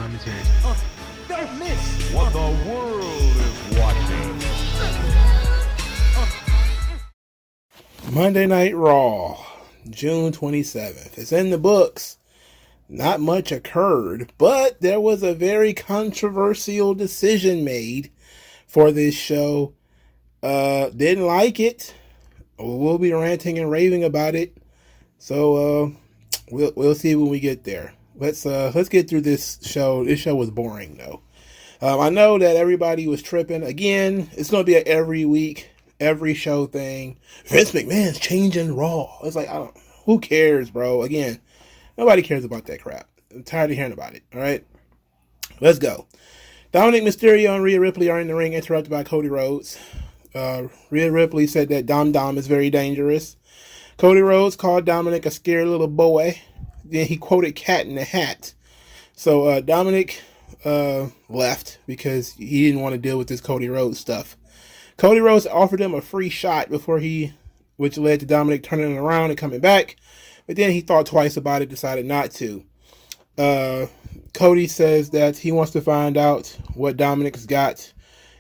commentaries. Don't miss what the world is watching. Monday Night Raw, June 27th. It's in the books. Not much occurred, but there was a very controversial decision made for this show. Didn't like it. We'll be ranting and raving about it. So we'll see when we get there. Let's get through this show. This show was boring though. I know that everybody was tripping. Again, it's going to be an every week, every show thing. Vince McMahon's changing Raw. It's like, who cares, bro? Again, nobody cares about that crap. I'm tired of hearing about it. All right, let's go. Dominic Mysterio and Rhea Ripley are in the ring, interrupted by Cody Rhodes. Rhea Ripley said that Dom is very dangerous. Cody Rhodes called Dominic a scared little boy. Then he quoted Cat in the Hat. So Dominic left because he didn't want to deal with this Cody Rhodes stuff. Cody Rhodes offered him a free shot which led to Dominic turning around and coming back. But then he thought twice about it, decided not to. Cody says that he wants to find out what Dominic's got,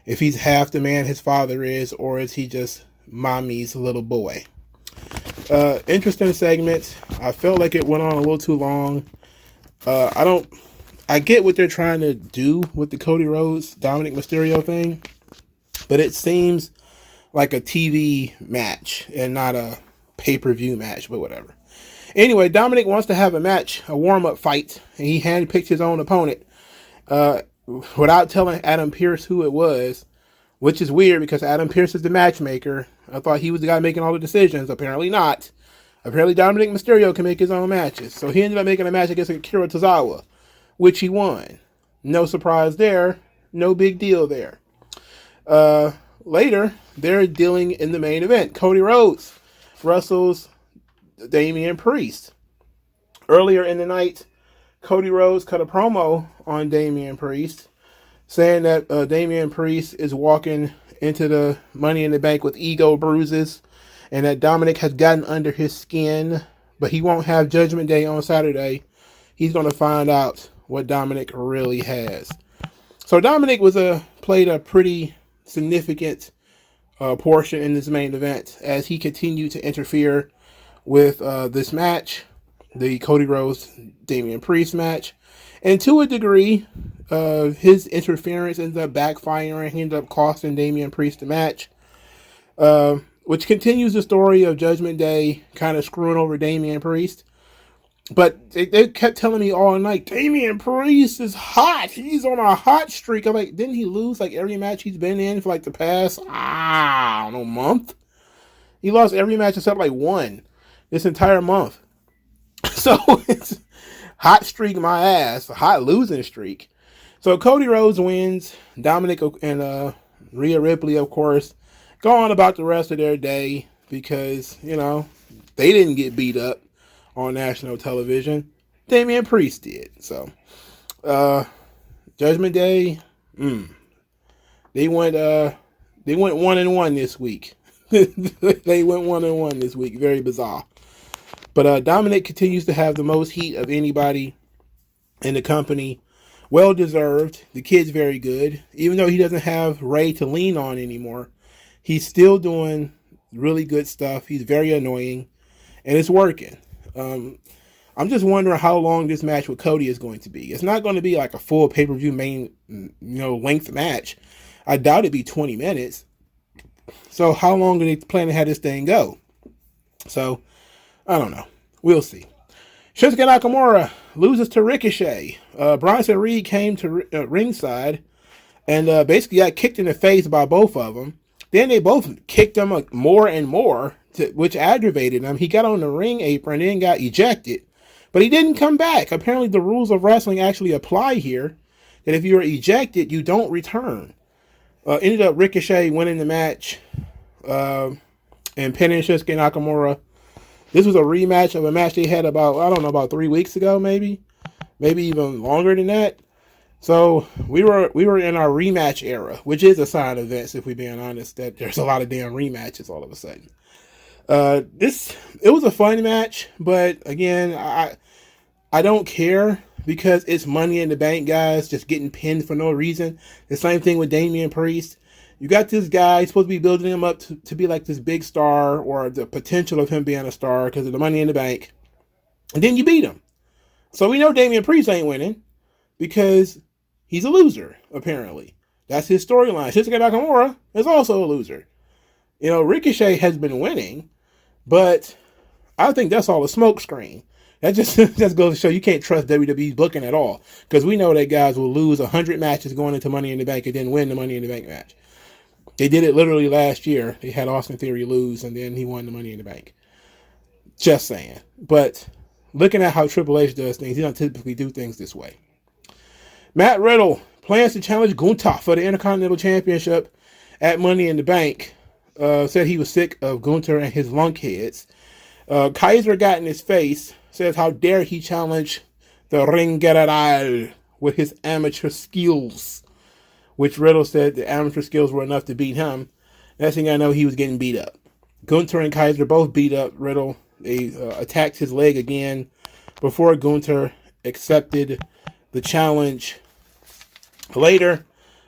if he's half the man his father is, or is he just mommy's little boy. Interesting segment. I felt like it went on a little too long. I get what they're trying to do with the Cody Rhodes, Dominic Mysterio thing, but it seems like a TV match and not a pay-per-view match, but whatever. Anyway, Dominic wants to have a match, a warm-up fight, and he handpicked his own opponent without telling Adam Pearce who it was, which is weird because Adam Pearce is the matchmaker. I thought he was the guy making all the decisions. Apparently not. Apparently Dominic Mysterio can make his own matches. So he ended up making a match against Akira Tozawa, which he won. No surprise there. No big deal there. Later, they're dealing in the main event. Cody Rhodes wrestles Damian Priest. Earlier in the night, Cody Rhodes cut a promo on Damian Priest, saying that Damian Priest is walking into the Money in the Bank with ego bruises, and that Dominic has gotten under his skin, but he won't have Judgment Day on Saturday. He's going to find out what Dominic really has. So Dominic played a pretty significant portion in this main event as he continued to interfere with this match, the Cody Rhodes Damian Priest match, and to a degree, his interference ended up backfiring. He ended up costing Damian Priest the match, which continues the story of Judgment Day kind of screwing over Damian Priest. But they kept telling me all night, Damian Priest is hot. He's on a hot streak. I'm like, didn't he lose like every match he's been in for like the past, I don't know, month? He lost every match except like one this entire month. So it's hot streak my ass, a hot losing streak. So Cody Rhodes wins. Dominic and Rhea Ripley, of course, go on about the rest of their day because, they didn't get beat up on national television. Damian Priest did. So, Judgment Day, they went 1-1 this week. They went 1-1 this week. Very bizarre. But Dominic continues to have the most heat of anybody in the company. Well deserved. The kid's very good. Even though he doesn't have Ray to lean on anymore, he's still doing really good stuff. He's very annoying, and it's working. I'm just wondering how long this match with Cody is going to be. It's not going to be like a full pay-per-view main, length match. I doubt it'd be 20 minutes. So how long do they plan to have this thing go? So, I don't know. We'll see. Shinsuke Nakamura loses to Ricochet. Bronson Reed came to ringside and basically got kicked in the face by both of them. Then they both kicked him more and more, which aggravated him. He got on the ring apron and then got ejected. But he didn't come back. Apparently the rules of wrestling actually apply here, that if you are ejected, you don't return. Ended up Ricochet winning the match and pinning Shinsuke Nakamura. This was a rematch of a match they had about 3 weeks ago, maybe even longer than that. So we were in our rematch era, which is a sign of Vince, if we're being honest, that there's a lot of damn rematches all of a sudden. It was a fun match, but again, I don't care because it's Money in the Bank guys just getting pinned for no reason. The same thing with Damian Priest. You got this guy, he's supposed to be building him up to be like this big star, or the potential of him being a star because of the Money in the Bank. And then you beat him. So we know Damian Priest ain't winning because he's a loser, apparently. That's his storyline. Shinsuke Nakamura is also a loser. Ricochet has been winning, but I think that's all a smokescreen. That just goes to show you can't trust WWE's booking at all, because we know that guys will lose 100 matches going into Money in the Bank and then win the Money in the Bank match. They did it literally last year. They had Austin Theory lose, and then he won the Money in the Bank. Just saying. But looking at how Triple H does things, he doesn't typically do things this way. Matt Riddle plans to challenge Gunther for the Intercontinental Championship at Money in the Bank. Said he was sick of Gunther and his lunkheads. Kaiser got in his face. Says how dare he challenge the Ring General with his amateur skills. Which Riddle said the amateur skills were enough to beat him. Next thing I know, he was getting beat up. Gunther and Kaiser both beat up Riddle. They attacked his leg again before Gunther accepted the challenge. Later,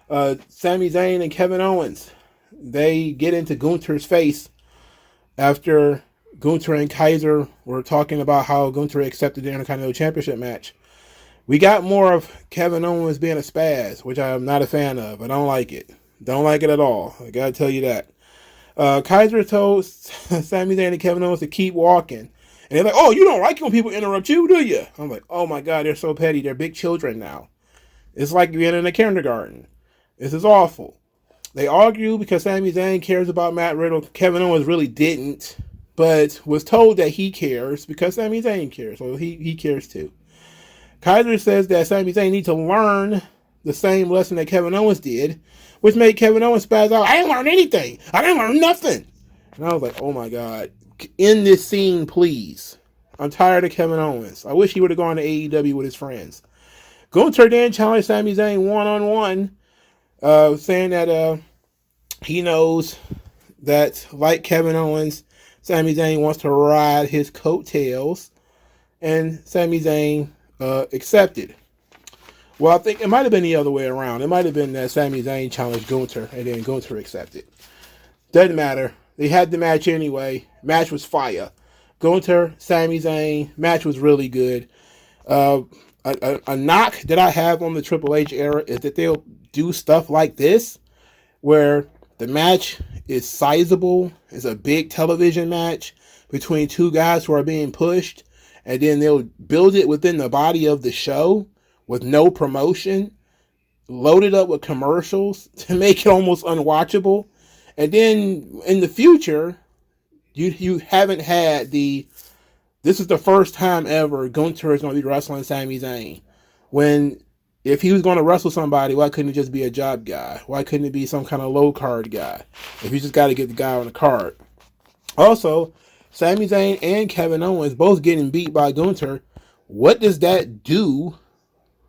Sami Zayn and Kevin Owens, they get into Gunther's face after Gunther and Kaiser were talking about how Gunther accepted the Intercontinental Championship match. We got more of Kevin Owens being a spaz, which I'm not a fan of. I don't like it. Don't like it at all. I gotta tell you that. Kaiser told Sami Zayn and Kevin Owens to keep walking. And they're like, oh, you don't like it when people interrupt you, do you? I'm like, oh my God, they're so petty. They're big children now. It's like being in a kindergarten. This is awful. They argue because Sami Zayn cares about Matt Riddle. Kevin Owens really didn't, but was told that he cares because Sami Zayn cares. So he cares too. Kaiser says that Sami Zayn needs to learn the same lesson that Kevin Owens did, which made Kevin Owens spaz out. I didn't learn anything. I didn't learn nothing. And I was like, oh my God. End this scene, please. I'm tired of Kevin Owens. I wish he would have gone to AEW with his friends. Gunther then challenged Sami Zayn one-on-one, saying that he knows that, like Kevin Owens, Sami Zayn wants to ride his coattails, and Sami Zayn accepted. Well, I think it might have been the other way around. It might have been that Sami Zayn challenged Gunther, and then Gunther accepted. Doesn't matter. They had the match anyway. Match was fire. Gunther, Sami Zayn, match was really good. A knock that I have on the Triple H era is that they'll do stuff like this, where the match is sizable, it's a big television match between two guys who are being pushed, and then they'll build it within the body of the show with no promotion, load it up with commercials to make it almost unwatchable. And then in the future, you haven't had this is the first time ever Gunther is going to be wrestling Sami Zayn. If he was going to wrestle somebody, why couldn't it just be a job guy? Why couldn't it be some kind of low card guy? If you just got to get the guy on the card. Also, Sami Zayn and Kevin Owens both getting beat by Gunther. What does that do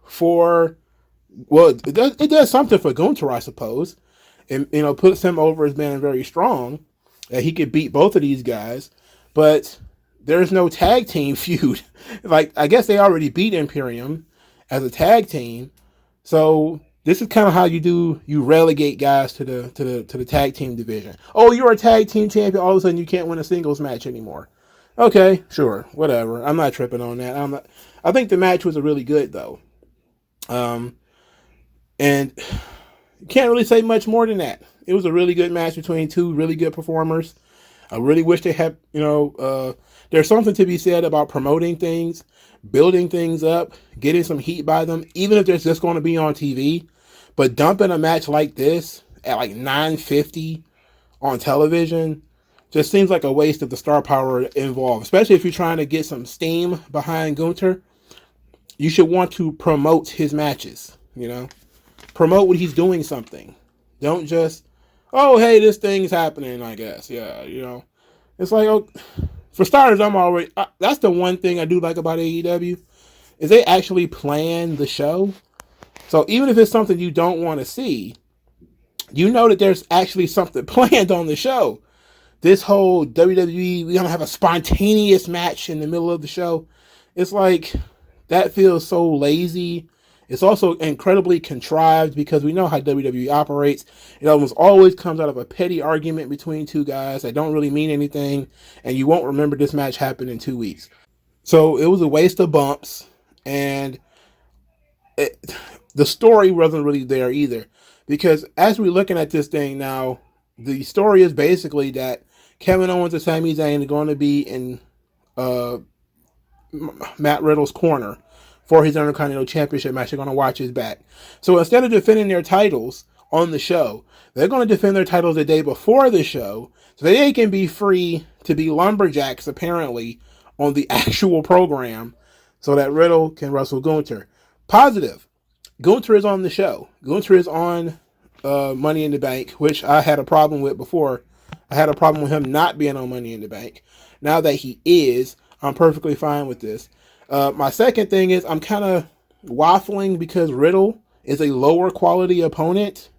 for... Well, it does something for Gunther, I suppose. And, puts him over as being very strong. That he could beat both of these guys. But there's no tag team feud. I guess they already beat Imperium as a tag team. So this is kind of how you relegate guys to the tag team division. Oh, you're a tag team champion. All of a sudden you can't win a singles match anymore. Okay, sure, whatever. I'm not tripping on that. I think the match was really good though. And you can't really say much more than that. It was a really good match between two really good performers. I really wish they had, there's something to be said about promoting things, building things up, getting some heat by them, even if they're just going to be on TV. But dumping a match like this at like 9:50 on television just seems like a waste of the star power involved, especially if you're trying to get some steam behind Gunther. You should want to promote his matches, Promote when he's doing something. Don't just, oh, hey, this thing's happening, I guess. Yeah, It's like, oh, for starters, that's the one thing I do like about AEW, is they actually plan the show. So even if it's something you don't want to see, that there's actually something planned on the show. This whole WWE, we're going to have a spontaneous match in the middle of the show. It's like, That feels so lazy. It's also incredibly contrived because we know how WWE operates. It almost always comes out of a petty argument between two guys that don't really mean anything, and you won't remember this match happened in 2 weeks. So it was a waste of bumps, and the story wasn't really there either. Because as we're looking at this thing now, the story is basically that Kevin Owens and Sami Zayn are going to be in Matt Riddle's corner for his Intercontinental Championship match. They're going to watch his back. So instead of defending their titles on the show, they're going to defend their titles the day before the show so they can be free to be lumberjacks, apparently, on the actual program so that Riddle can wrestle Gunther. Positive. Gunther is on the show. Gunther is on Money in the Bank, which I had a problem with before. I had a problem with him not being on Money in the Bank. Now that he is, I'm perfectly fine with this. My second thing is I'm kind of waffling because Riddle is a lower quality opponent,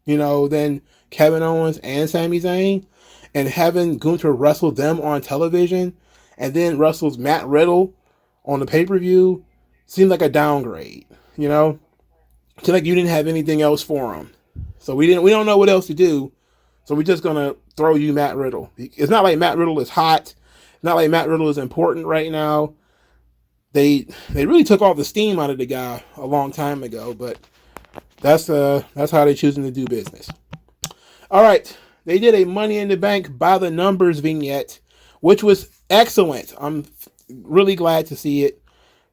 than Kevin Owens and Sami Zayn. And having Gunther wrestle them on television and then wrestles Matt Riddle on the pay-per-view seemed like a downgrade, Seemed like you didn't have anything else for him. So we don't know what else to do. So we're just going to throw you Matt Riddle. It's not like Matt Riddle is hot. It's not like Matt Riddle is important right now. They really took all the steam out of the guy a long time ago, but that's how they're choosing to do business. All right. They did a Money in the Bank by the numbers vignette, which was excellent. I'm really glad to see it.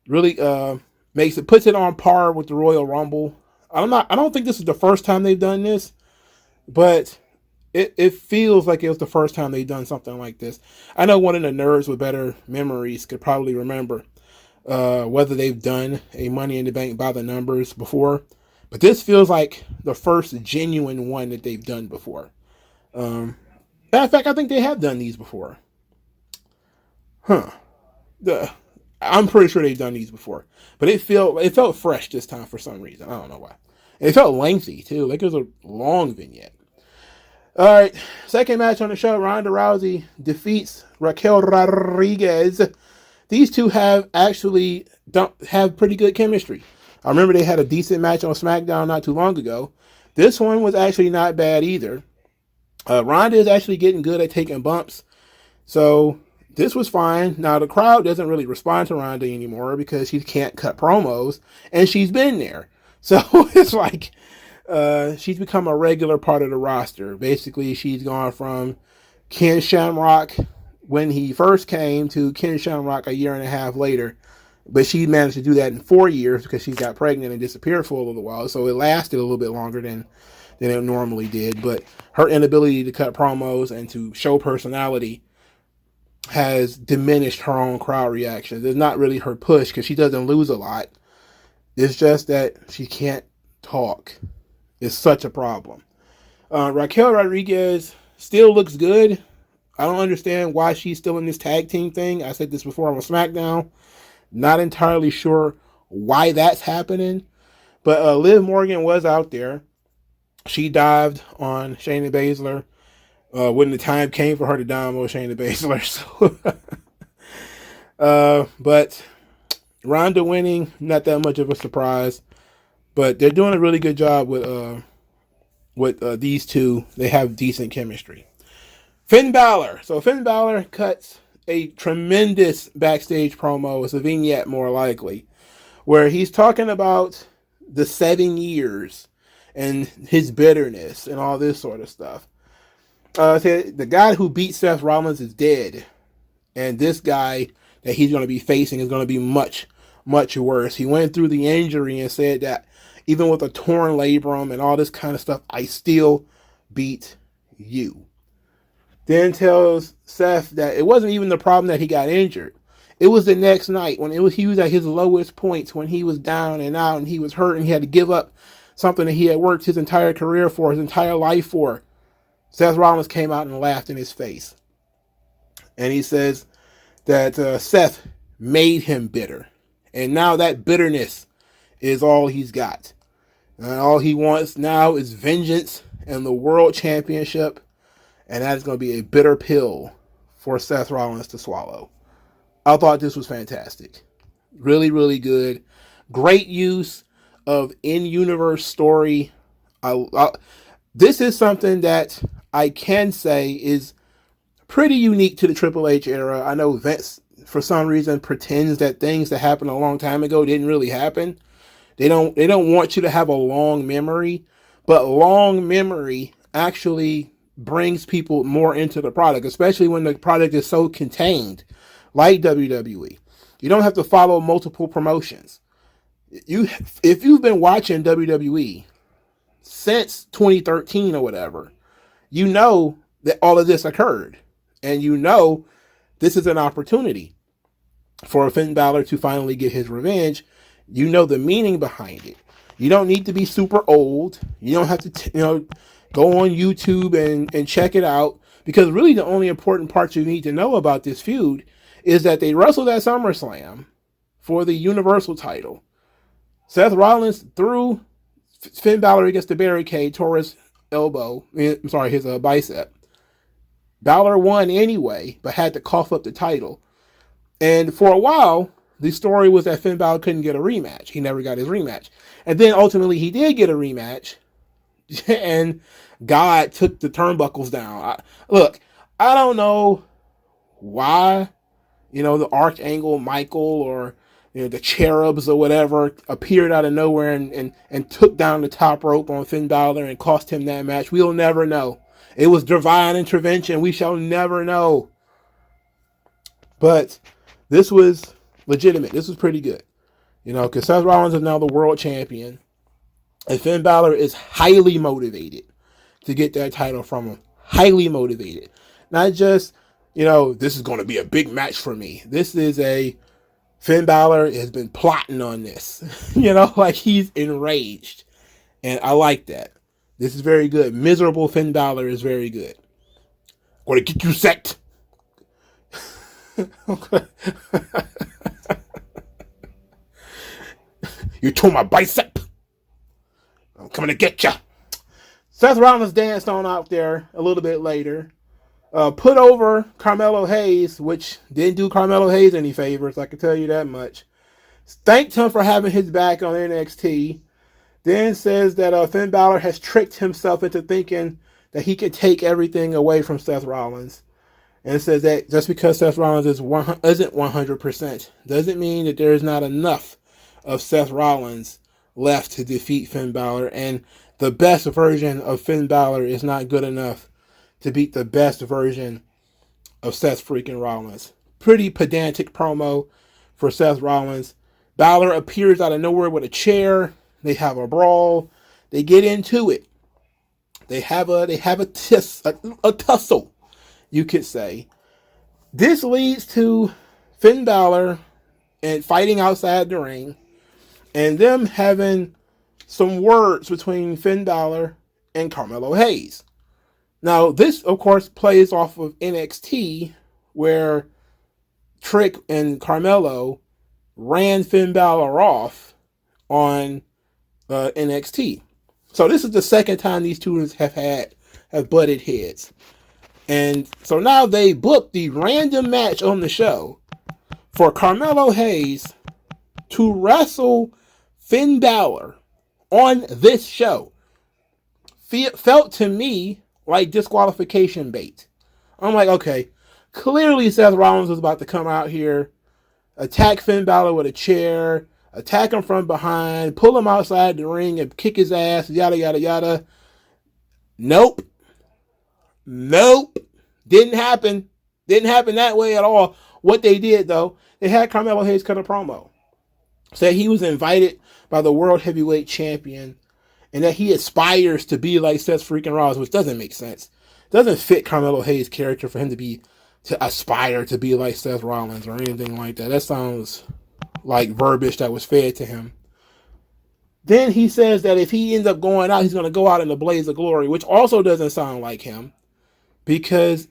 Really puts it on par with the Royal Rumble. I don't think this is the first time they've done this, but it feels like it was the first time they've done something like this. I know one of the nerds with better memories could probably remember whether they've done a Money in the Bank by the numbers before, but this feels like the first genuine one that they've done before. Matter of fact, I think they have done these before. I'm pretty sure they've done these before, but it felt fresh this time for some reason. I don't know why. It felt lengthy too, like it was a long vignette. All right, second match on the show: Ronda Rousey defeats Raquel Rodriguez. These two have pretty good chemistry. I remember they had a decent match on SmackDown not too long ago. This one was actually not bad either. Ronda is actually getting good at taking bumps, so this was fine. Now, the crowd doesn't really respond to Ronda anymore because she can't cut promos, and she's been there. So it's like she's become a regular part of the roster. Basically, she's gone from Ken Shamrock when he first came to Ken Shamrock a year and a half later. But she managed to do that in 4 years because she got pregnant and disappeared for a little while. So it lasted a little bit longer than it normally did. But her inability to cut promos and to show personality has diminished her own crowd reactions. It's not really her push because she doesn't lose a lot. It's just that she can't talk. It's such a problem. Raquel Rodriguez still looks good. I don't understand why she's still in this tag team thing. I said this before on SmackDown. Not entirely sure why that's happening. But Liv Morgan was out there. She dived on Shayna Baszler when the time came for her to dynamo Shayna Baszler. So, but Ronda winning, not that much of a surprise. But they're doing a really good job with these two. They have decent chemistry. Finn Balor. So Finn Balor cuts a tremendous backstage promo. It's a vignette, more likely, where he's talking about the 7 years and his bitterness and all this sort of stuff. The guy who beat Seth Rollins is dead, and this guy that he's going to be facing is going to be much, much worse. He went through the injury and said that even with a torn labrum and all this kind of stuff, I still beat you. Then tells Seth that it wasn't even the problem that he got injured. It was the next night when he was at his lowest points, when he was down and out and he was hurt and he had to give up something that he had worked his entire career for, his entire life for. Seth Rollins came out and laughed in his face. And he says that Seth made him bitter. And now that bitterness is all he's got. And all he wants now is vengeance and the world championship. And that is going to be a bitter pill for Seth Rollins to swallow. I thought this was fantastic. Really, really good. Great use of in-universe story. This is something that I can say is pretty unique to the Triple H era. I know Vince, for some reason, pretends that things that happened a long time ago didn't really happen. They don't want you to have a long memory, but long memory actually brings people more into the product, especially when the product is so contained, like WWE. You don't have to follow multiple promotions. If you've been watching WWE since 2013 or whatever, you know that all of this occurred, and you know this is an opportunity for Finn Balor to finally get his revenge. You know the meaning behind it. You don't need to be super old. You don't have to, go on YouTube and check it out, because really the only important part you need to know about this feud is that they wrestled at SummerSlam for the Universal title. Seth Rollins threw Finn Balor against the barricade, tore his his bicep. Balor won anyway, but had to cough up the title. And for a while, the story was that Finn Balor couldn't get a rematch. He never got his rematch. And then ultimately he did get a rematch, and God took the turnbuckles down. I don't know why, the Archangel Michael or the cherubs or whatever appeared out of nowhere and took down the top rope on Finn Balor and cost him that match. We'll never know. It was divine intervention. We shall never know. But this was legitimate. This was pretty good. Because Seth Rollins is now the world champion. And Finn Balor is highly motivated to get that title from him. Highly motivated. Not just, this is going to be a big match for me. This is Finn Balor has been plotting on this. Like he's enraged. And I like that. This is very good. Miserable Finn Balor is very good. I'm going to get you sacked. You tore my bicep. I'm coming to get you. Seth Rollins danced on out there a little bit later. Put over Carmelo Hayes, which didn't do Carmelo Hayes any favors, I can tell you that much. Thanked him for having his back on NXT. Then says that Finn Balor has tricked himself into thinking that he could take everything away from Seth Rollins. And says that just because Seth Rollins isn't 100%, doesn't mean that there is not enough of Seth Rollins left to defeat Finn Balor. And the best version of Finn Balor is not good enough to beat the best version of Seth freaking Rollins. Pretty pedantic promo for Seth Rollins. Balor appears out of nowhere with a chair. They have a brawl. They get into it. They have a tussle, you could say. This leads to Finn Balor and fighting outside the ring, and them having some words between Finn Balor and Carmelo Hayes. Now, this, of course, plays off of NXT, where Trick and Carmelo ran Finn Balor off on NXT. So this is the second time these two have butted heads. And so now they booked the random match on the show for Carmelo Hayes to wrestle Finn Balor on this show. Felt to me like disqualification bait. I'm like, okay, clearly Seth Rollins was about to come out here, attack Finn Balor with a chair, attack him from behind, pull him outside the ring and kick his ass, yada, yada, yada. Nope. Didn't happen. Didn't happen that way at all. What they did, though, they had Carmelo Hayes cut a promo. Said he was invited by the World Heavyweight Champion and that he aspires to be like Seth freaking Rollins, which doesn't make sense. Doesn't fit Carmelo Hayes' character for him to aspire to be like Seth Rollins or anything like that. That sounds like verbiage that was fed to him. Then he says that if he ends up going out, he's going to go out in a blaze of glory, which also doesn't sound like him, because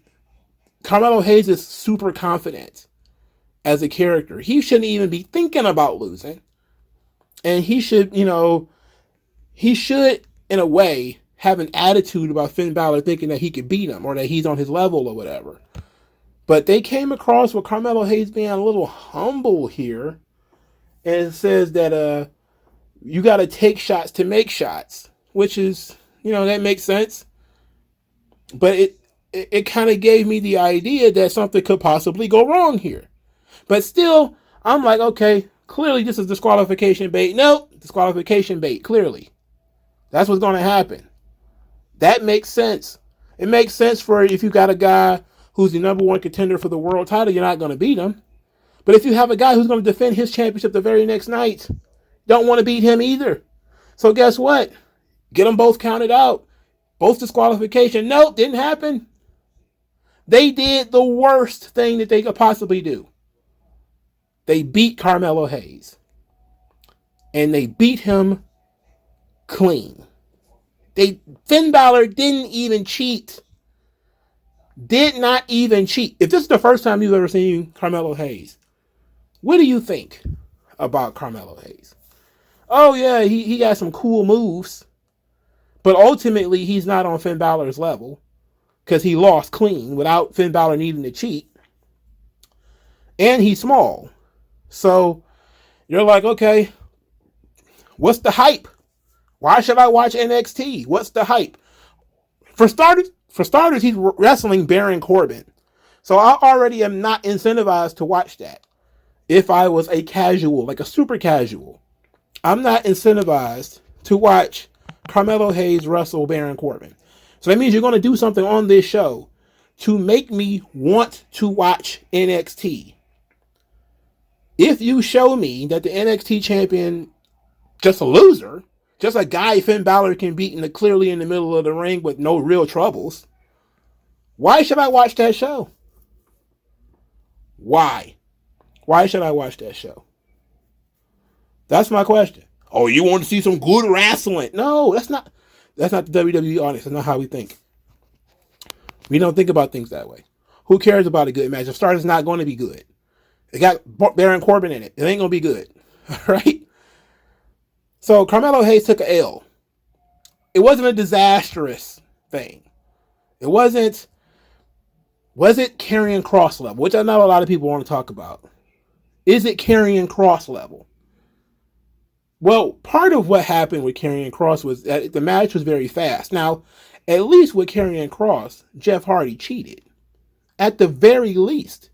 Carmelo Hayes is super confident as a character. He shouldn't even be thinking about losing. And he should, in a way, have an attitude about Finn Balor thinking that he could beat him or that he's on his level or whatever. But they came across with Carmelo Hayes being a little humble here and it says that you got to take shots to make shots, which is, that makes sense. But it kind of gave me the idea that something could possibly go wrong here. But still, I'm like, okay, clearly this is disqualification bait. Nope, disqualification bait, clearly. That's what's going to happen. That makes sense. It makes sense for if you got a guy who's the number one contender for the world title, you're not going to beat him. But if you have a guy who's going to defend his championship the very next night, don't want to beat him either. So guess what? Get them both counted out. Both disqualification. Nope, didn't happen. They did the worst thing that they could possibly do. They beat Carmelo Hayes. And they beat him clean. Finn Balor didn't even cheat. Did not even cheat. If this is the first time you've ever seen Carmelo Hayes, what do you think about Carmelo Hayes? Oh yeah, he got some cool moves. But ultimately, he's not on Finn Balor's level. Because he lost clean without Finn Balor needing to cheat. And he's small. So, you're like, okay, what's the hype? Why should I watch NXT? What's the hype? For starters, he's wrestling Baron Corbin. So I already am not incentivized to watch that. If I was a casual, like a super casual, I'm not incentivized to watch Carmelo Hayes wrestle Baron Corbin. So that means you're going to do something on this show to make me want to watch NXT. If you show me that the NXT champion, just a loser, just a guy Finn Balor can beat clearly in the middle of the ring with no real troubles, why should I watch that show? Why? Why should I watch that show? That's my question. Oh, you want to see some good wrestling? No, that's not the WWE audience. That's not how we think. We don't think about things that way. Who cares about a good match? If Stardust is not going to be good. It got Baron Corbin in it. It ain't going to be good. Right? So Carmelo Hayes took an L. It wasn't a disastrous thing. It wasn't. Was it Karrion Kross level? Which I know a lot of people want to talk about. Is it Karrion Kross level? Well, part of what happened with Karrion Kross was that the match was very fast. Now, at least with Karrion Kross, Jeff Hardy cheated. At the very least,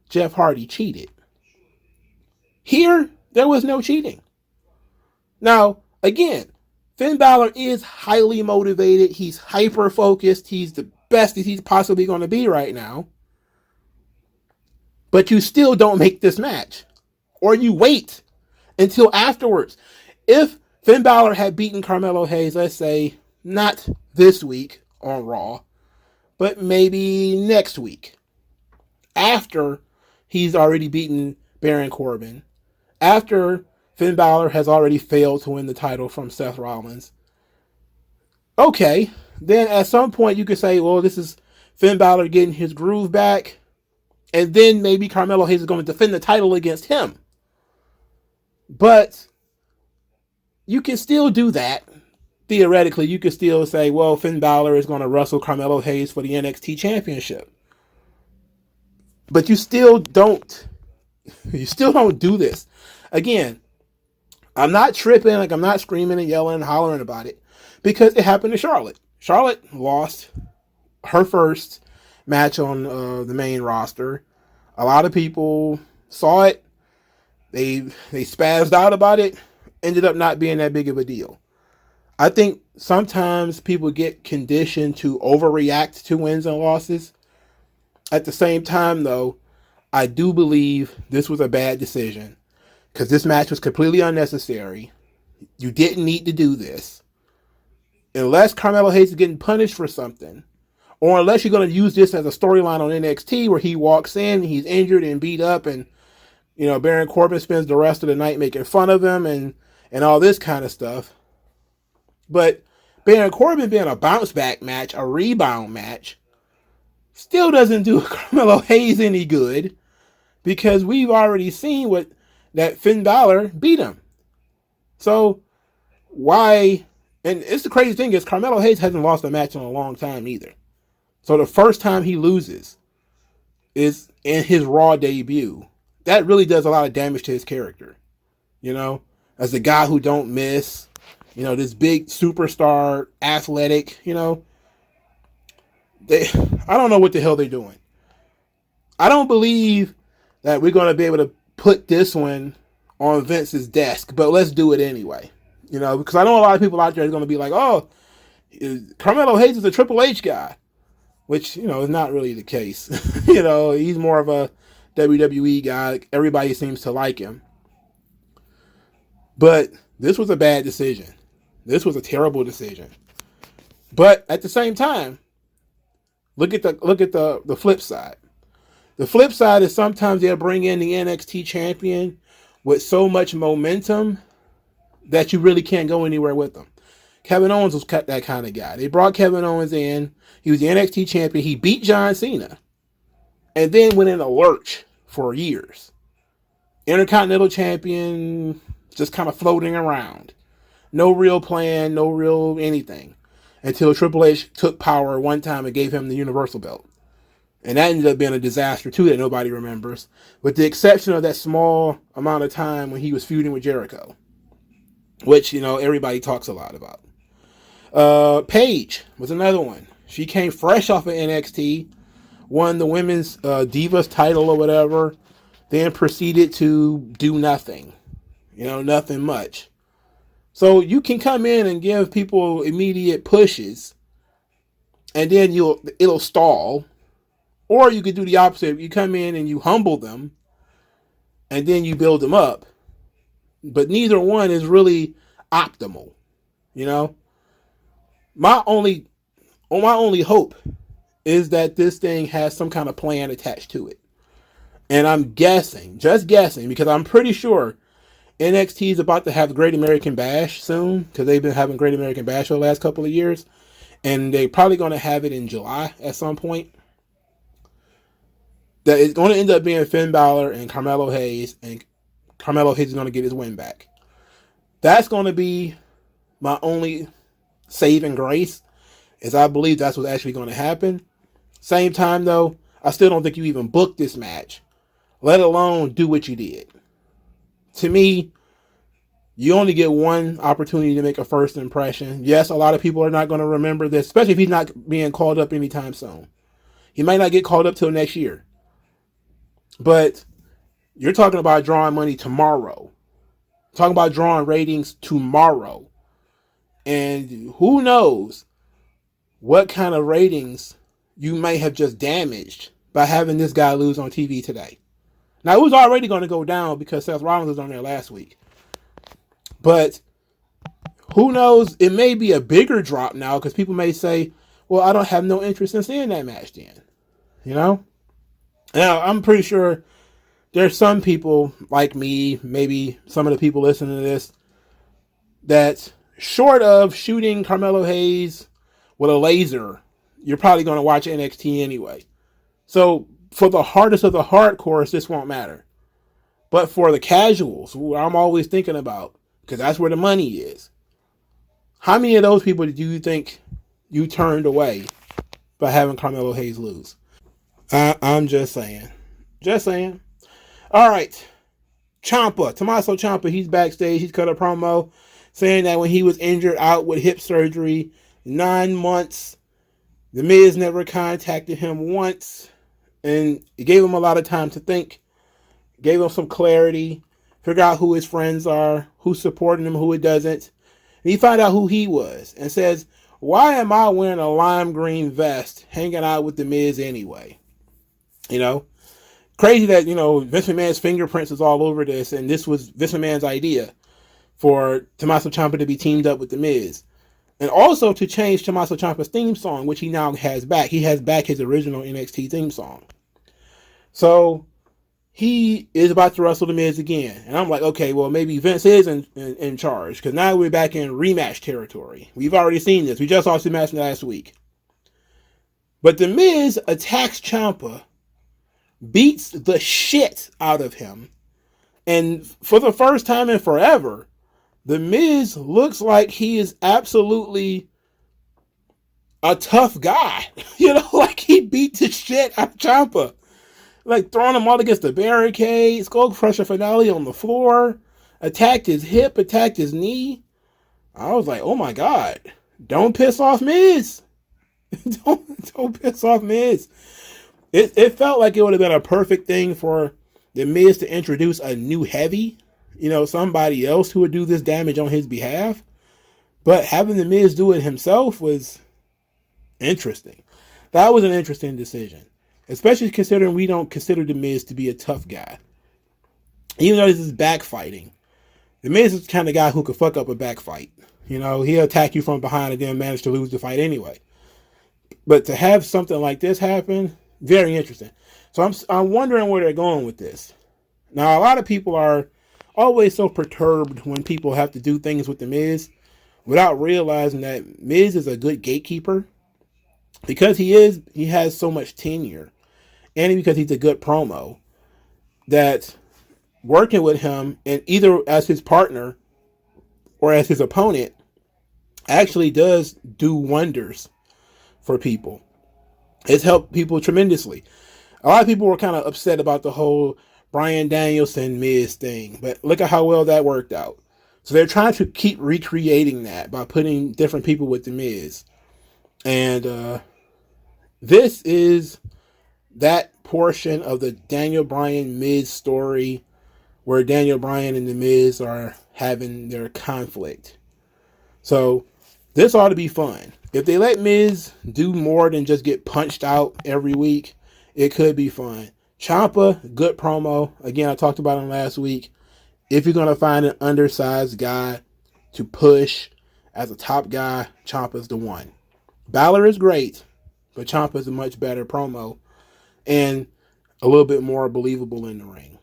Jeff Hardy cheated. Here, there was no cheating. Now, again, Finn Balor is highly motivated. He's hyper-focused. He's the best that he's possibly going to be right now. But you still don't make this match. Or you wait until afterwards. If Finn Balor had beaten Carmelo Hayes, let's say, not this week on Raw, but maybe next week, after he's already beaten Baron Corbin, after Finn Balor has already failed to win the title from Seth Rollins, okay, then at some point you could say, well, this is Finn Balor getting his groove back, and then maybe Carmelo Hayes is going to defend the title against him. But you can still do that. Theoretically, you could still say, well, Finn Balor is going to wrestle Carmelo Hayes for the NXT Championship. But you still don't do this. Again, I'm not tripping, like I'm not screaming and yelling and hollering about it, because it happened to Charlotte. Charlotte lost her first match on the main roster. A lot of people saw it. They spazzed out about it. Ended up not being that big of a deal. I think sometimes people get conditioned to overreact to wins and losses. At the same time, though, I do believe this was a bad decision, because this match was completely unnecessary. You didn't need to do this. Unless Carmelo Hayes is getting punished for something, or unless you're going to use this as a storyline on NXT where he walks in, he's injured and beat up, and Baron Corbin spends the rest of the night making fun of him and all this kind of stuff. But Baron Corbin being a bounce back match, a rebound match, still doesn't do Carmelo Hayes any good, because we've already seen that Finn Balor beat him. So why? And it's the crazy thing is Carmelo Hayes hasn't lost a match in a long time either. So the first time he loses is in his Raw debut. That really does a lot of damage to his character. you know, as the guy who don't miss, you know, this big superstar, athletic, you know. I don't know what the hell they're doing. I don't believe that we're going to be able to put this one on Vince's desk, but let's do it anyway. You know, because I know a lot of people out there are going to be like, oh, Carmelo Hayes is a Triple H guy, which, you know, is not really the case. You know, he's more of a WWE guy. Everybody seems to like him. But this was a bad decision. This was a terrible decision. But at the same time, look at the flip side. The flip side is sometimes they'll bring in the NXT champion with so much momentum that you really can't go anywhere with them. Kevin Owens was that kind of guy. They brought Kevin Owens in. He was the NXT champion. He beat John Cena. And then went in a lurch for years. Intercontinental champion, just kind of floating around. No real plan, no real anything. Until Triple H took power one time and gave him the Universal belt. And that ended up being a disaster too that nobody remembers. With the exception of that small amount of time when he was feuding with Jericho. Which, you know, everybody talks a lot about. Paige was another one. She came fresh off of NXT. Won the women's Divas title or whatever. Then proceeded to do nothing. You know, nothing much. So you can come in and give people immediate pushes. And then it'll stall. Or you could do the opposite. You come in and you humble them. And then you build them up. But neither one is really optimal. You know? My only hope is that this thing has some kind of plan attached to it. And I'm guessing, just guessing, because I'm pretty sure NXT is about to have Great American Bash soon, because they've been having Great American Bash for the last couple of years. And they're probably going to have it in July at some point. That it's going to end up being Finn Balor and Carmelo Hayes, and Carmelo Hayes is going to get his win back. That's going to be my only saving grace, is I believe that's what's actually going to happen. Same time, though, I still don't think you even booked this match, let alone do what you did. To me, you only get one opportunity to make a first impression. Yes, a lot of people are not going to remember this, especially if he's not being called up anytime soon. He might not get called up till next year. But you're talking about drawing money tomorrow. Talking about drawing ratings tomorrow. And who knows what kind of ratings you may have just damaged by having this guy lose on TV today. Now, it was already going to go down because Seth Rollins was on there last week. But who knows? It may be a bigger drop now because people may say, well, I don't have no interest in seeing that match then. You know? Now, I'm pretty sure there's some people like me, maybe some of the people listening to this, that short of shooting Carmelo Hayes with a laser, you're probably going to watch NXT anyway. So for the hardest of the hardcores, this won't matter. But for the casuals, who I'm always thinking about, because that's where the money is, how many of those people do you think you turned away by having Carmelo Hayes lose? I'm just saying. Just saying. All right. Ciampa, Tommaso Ciampa, he's backstage. He's cut a promo saying that when he was injured out with hip surgery, 9 months, the Miz never contacted him once, and it gave him a lot of time to think, gave him some clarity, figure out who his friends are, who's supporting him, who it doesn't. And he found out who he was and says, why am I wearing a lime green vest hanging out with the Miz anyway? You know, crazy that, you know, Vince McMahon's fingerprints is all over this, and this was Vince McMahon's idea for Tommaso Ciampa to be teamed up with the Miz. And also to change Tommaso Ciampa's theme song, which he now has back. He has back his original NXT theme song. So he is about to wrestle the Miz again. And I'm like, okay, well, maybe Vince is in charge, because now we're back in rematch territory. We've already seen this. We just saw this match last week. But the Miz attacks Ciampa, beats the shit out of him, and for the first time in forever, the Miz looks like he is absolutely a tough guy. You know, like he beat the shit out of Ciampa. Like throwing him all against the barricade, skull crusher finale on the floor. attacked his hip, attacked his knee. I was like, oh my God, don't piss off Miz. don't piss off Miz. It felt like it would have been a perfect thing for the Miz to introduce a new heavy, somebody else who would do this damage on his behalf. But having the Miz do it himself was interesting. That was an interesting decision, especially considering we don't consider the Miz to be a tough guy. Even though this is backfighting, the Miz is the kind of guy who could fuck up a backfight. He'll attack you from behind and then manage to lose the fight anyway. But to have something like this happen, very interesting. So I'm wondering where they're going with this. Now, a lot of people are always so perturbed when people have to do things with the Miz without realizing that Miz is a good gatekeeper because he has so much tenure, and because he's a good promo, that working with him, and either as his partner or as his opponent, actually does do wonders for people. It's helped people tremendously. A lot of people were kind of upset about the whole Bryan Danielson Miz thing, but look at how well that worked out. So they're trying to keep recreating that by putting different people with the Miz. And this is that portion of the Daniel Bryan Miz story where Daniel Bryan and the Miz are having their conflict. So this ought to be fun. If they let Miz do more than just get punched out every week, it could be fun. Ciampa, good promo. Again, I talked about him last week. If you're going to find an undersized guy to push as a top guy, Ciampa's the one. Balor is great, but Ciampa's a much better promo and a little bit more believable in the ring.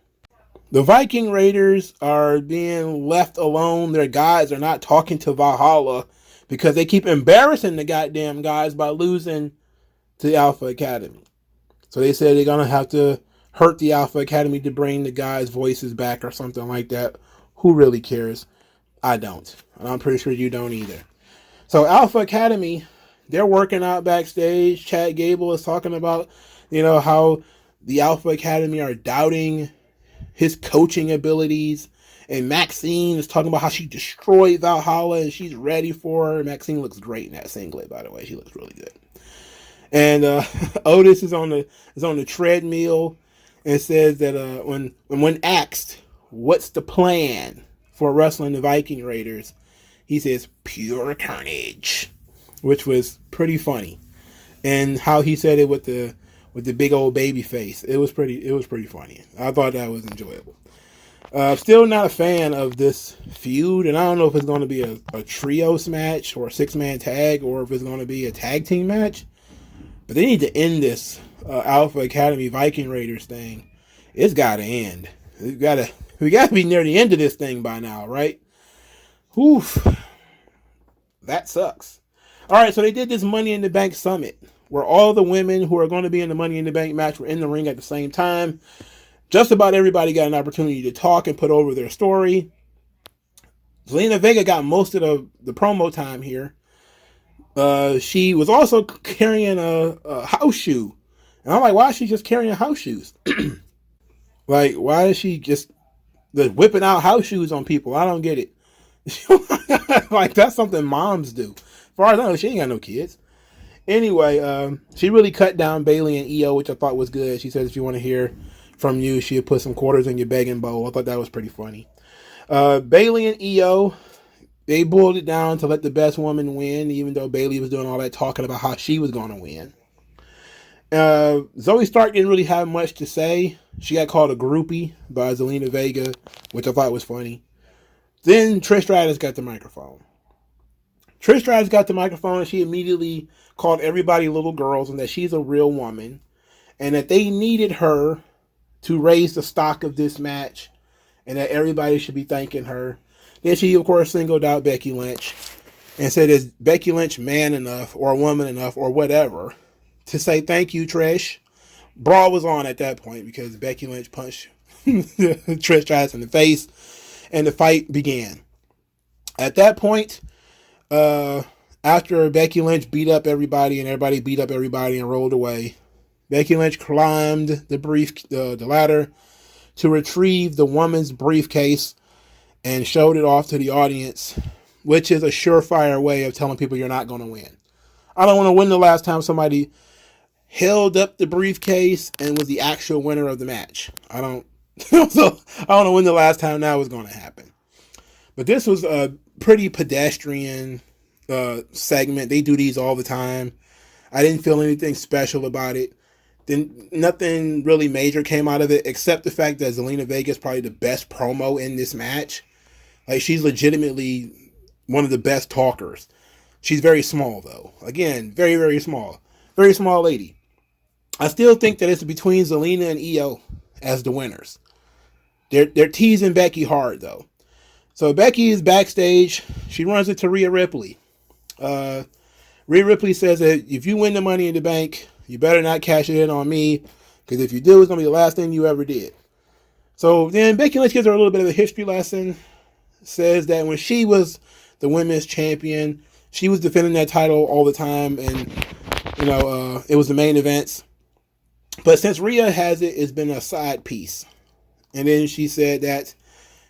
The Viking Raiders are being left alone. Their guys are not talking to Valhalla because they keep embarrassing the goddamn guys by losing to the Alpha Academy. So they said they're going to have to hurt the Alpha Academy to bring the guys' voices back or something like that. Who really cares? I don't. And I'm pretty sure you don't either. So Alpha Academy, they're working out backstage. Chad Gable is talking about, how the Alpha Academy are doubting his coaching abilities. And Maxine is talking about how she destroyed Valhalla and she's ready for her. Maxine looks great in that singlet, by the way. She looks really good. And Otis is on the treadmill and says that when asked what's the plan for wrestling the Viking Raiders, he says pure carnage, which was pretty funny. And how he said it with the big old baby face, it was pretty funny. I thought that was enjoyable. Still not a fan of this feud, and I don't know if it's going to be a trios match or a 6-man tag, or if it's going to be a tag team match. But they need to end this Alpha Academy Viking Raiders thing. It's got to end. We got to be near the end of this thing by now, right? Oof. That sucks. All right, so they did this Money in the Bank Summit where all the women who are going to be in the Money in the Bank match were in the ring at the same time. Just about everybody got an opportunity to talk and put over their story. Zelina Vega got most of the promo time here. She was also carrying a house shoe. And I'm like, why is she just carrying house shoes? Like, why is she just whipping out house shoes on people? I don't get it. Like, that's something moms do. As far as I know, she ain't got no kids. Anyway, she really cut down Bayley and Io, which I thought was good. She said if you want to hear from you, she'll put some quarters in your begging bowl. I thought that was pretty funny. Bayley and Io, they boiled it down to let the best woman win, even though Bayley was doing all that talking about how she was going to win. Zoe Stark didn't really have much to say. She got called a groupie by Zelina Vega, which I thought was funny. Then Trish Stratus got the microphone. Trish Stratus got the microphone and she immediately called everybody little girls and that she's a real woman and that they needed her to raise the stock of this match and that everybody should be thanking her. Then she, of course, singled out Becky Lynch and said, is Becky Lynch man enough or woman enough or whatever to say thank you, Trish? Brawl was on at that point because Becky Lynch punched Trish Stratus in the face and the fight began. At that point, after Becky Lynch beat up everybody and everybody beat up everybody and rolled away, Becky Lynch climbed the ladder to retrieve the woman's briefcase and showed it off to the audience, which is a surefire way of telling people you're not going to win. I don't want to win the last time somebody held up the briefcase and was the actual winner of the match. I don't know when the last time that was going to happen. But this was a pretty pedestrian segment. They do these all the time. I didn't feel anything special about it. Then nothing really major came out of it, except the fact that Zelina Vega is probably the best promo in this match. Like, she's legitimately one of the best talkers. She's very small, though. Again, very, very small. Very small lady. I still think that it's between Zelina and Io as the winners. They're teasing Becky hard, though. So Becky is backstage. She runs into Rhea Ripley. Rhea Ripley says that if you win the Money in the Bank, you better not cash it in on me, because if you do, it's going to be the last thing you ever did. So then Becky Lynch gives her a little bit of a history lesson. Says that when she was the women's champion, she was defending that title all the time, and it was the main events. But since Rhea has it, it's been a side piece. And then she said that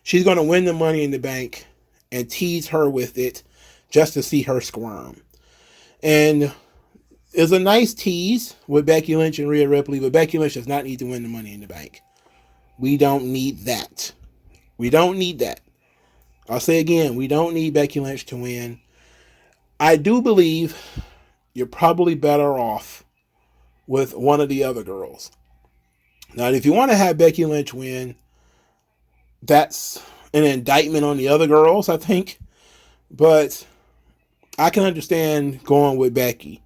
she's going to win the Money in the Bank and tease her with it just to see her squirm. And it's a nice tease with Becky Lynch and Rhea Ripley, but Becky Lynch does not need to win the Money in the Bank. We don't need that. We don't need that. I'll say again, we don't need Becky Lynch to win. I do believe you're probably better off with one of the other girls. Now, if you want to have Becky Lynch win, that's an indictment on the other girls, I think. But I can understand going with Becky.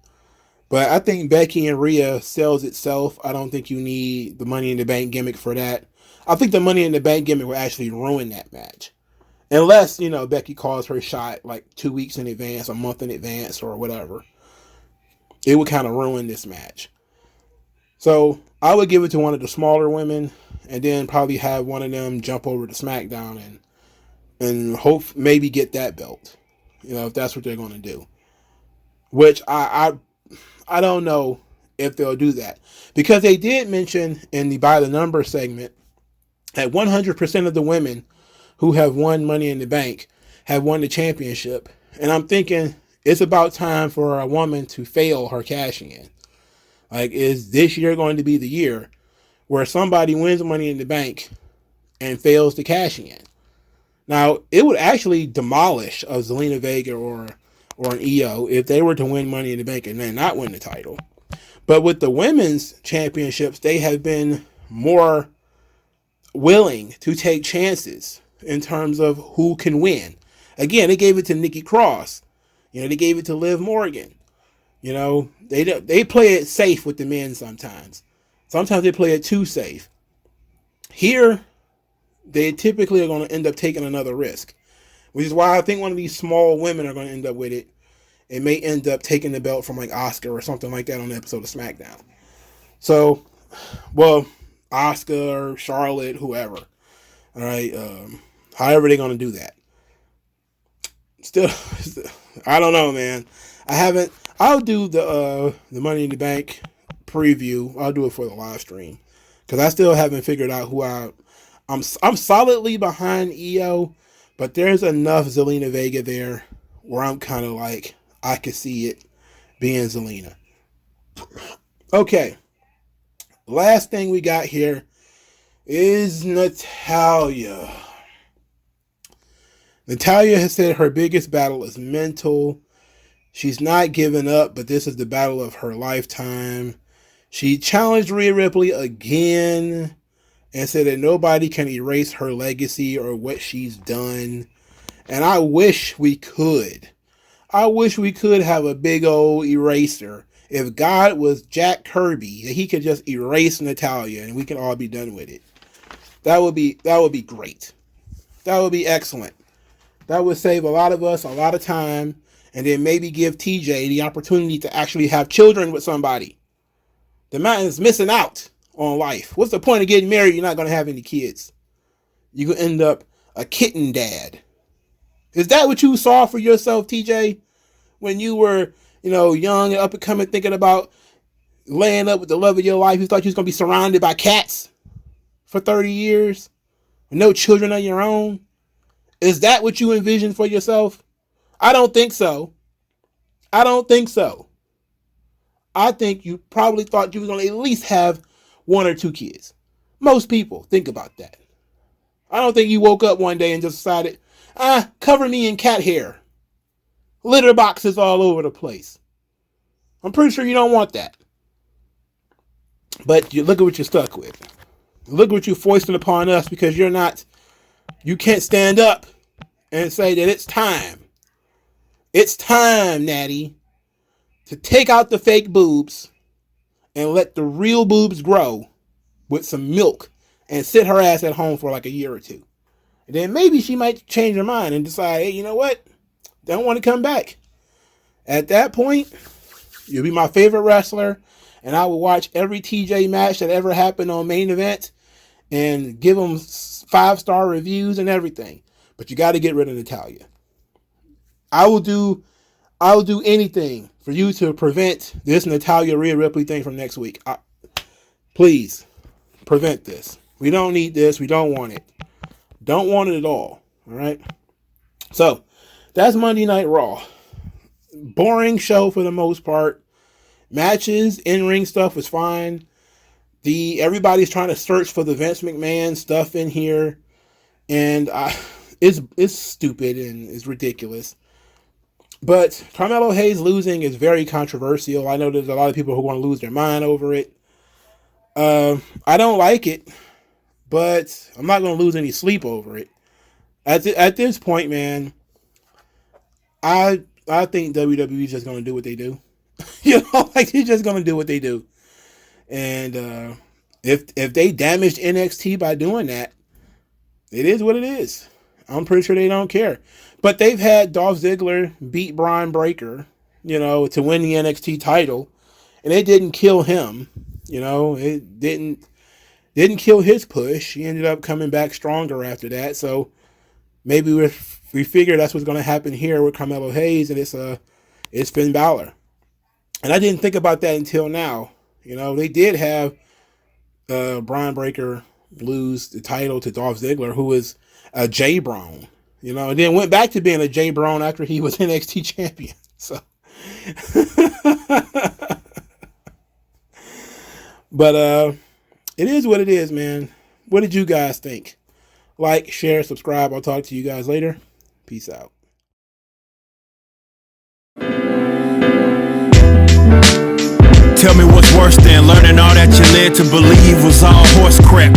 But I think Becky and Rhea sells itself. I don't think you need the Money in the Bank gimmick for that. I think the Money in the Bank gimmick will actually ruin that match. Unless, Becky calls her shot like 2 weeks in advance, a month in advance, or whatever. It would kind of ruin this match. So I would give it to one of the smaller women, and then probably have one of them jump over to SmackDown and hope maybe get that belt. If that's what they're going to do. Which I don't know if they'll do that. Because they did mention in the By the Number segment that 100% of the women who have won Money in the Bank have won the championship. And I'm thinking it's about time for a woman to fail her cashing in. Like, is this year going to be the year where somebody wins Money in the Bank and fails to cash in? Now, it would actually demolish a Zelina Vega or an Io if they were to win Money in the Bank and then not win the title. But with the women's championships, they have been more willing to take chances in terms of who can win. Again, they gave it to Nikki Cross. They gave it to Liv Morgan. They play it safe with the men sometimes. Sometimes they play it too safe. Here, they typically are going to end up taking another risk, which is why I think one of these small women are going to end up with it. It may end up taking the belt from like Asuka or something like that on the episode of SmackDown. So, Asuka or Charlotte, whoever. All right. However they're going to do that. Still, I don't know, man. I'll do the Money in the Bank preview. I'll do it for the live stream. Because I still haven't figured out who I'm solidly behind Io, but there's enough Zelina Vega there where I'm kind of like, I could see it being Zelina. Okay. Last thing we got here is Natalya. Natalya has said her biggest battle is mental. She's not giving up, but this is the battle of her lifetime. She challenged Rhea Ripley again and said that nobody can erase her legacy or what she's done. And I wish we could. I wish we could have a big old eraser. If God was Jack Kirby, that he could just erase Natalya and we can all be done with it. That would be great. That would be excellent. That would save a lot of us a lot of time, and then maybe give TJ the opportunity to actually have children with somebody. The man is missing out on life. What's the point of getting married? You're not going to have any kids. You could end up a kitten dad. Is that what you saw for yourself, TJ, when you were, young and up and coming, thinking about laying up with the love of your life? You thought you was going to be surrounded by cats for 30 years with no children of your own? Is that what you envisioned for yourself? I don't think so. I don't think so. I think you probably thought you were going to at least have 1 or 2 kids. Most people think about that. I don't think you woke up one day and just decided, cover me in cat hair. Litter boxes all over the place. I'm pretty sure you don't want that. But you look at what you're stuck with. Look at what you foisted upon us because you can't stand up and say that it's time. It's time, Natty, to take out the fake boobs and let the real boobs grow with some milk and sit her ass at home for like a year or 2. And then maybe she might change her mind and decide, hey, you know what? Don't want to come back. At that point, you'll be my favorite wrestler, and I will watch every TJ match that ever happened on Main Event and give them 5-star reviews and everything. But you got to get rid of Natalya. I will do anything for you to prevent this Natalya Rhea Ripley thing from next week. Please prevent this. We don't need this. We don't want it. Don't want it at all. All right. So that's Monday Night Raw. Boring show for the most part. Matches, in-ring stuff was fine. Everybody's trying to search for the Vince McMahon stuff in here, and it's stupid and it's ridiculous. But Carmelo Hayes losing is very controversial. I know there's a lot of people who want to lose their mind over it. I don't like it, but I'm not going to lose any sleep over it. At this point, man, I think WWE is just going to do what they do. They're just going to do what they do. And if they damaged NXT by doing that, it is what it is. I'm pretty sure they don't care. But they've had Dolph Ziggler beat Braun Breaker, to win the NXT title, and it didn't kill him. It didn't kill his push. He ended up coming back stronger after that. So maybe we figure that's what's going to happen here with Carmelo Hayes, and it's Finn Balor. And I didn't think about that until now. They did have Braun Breaker lose the title to Dolph Ziggler, who was a J-Brown. And then went back to being a J-Brown after he was NXT champion. So, but it is what it is, man. What did you guys think? Like, share, subscribe. I'll talk to you guys later. Peace out. Tell me what's worse than learning all that you led to believe was all horse crap.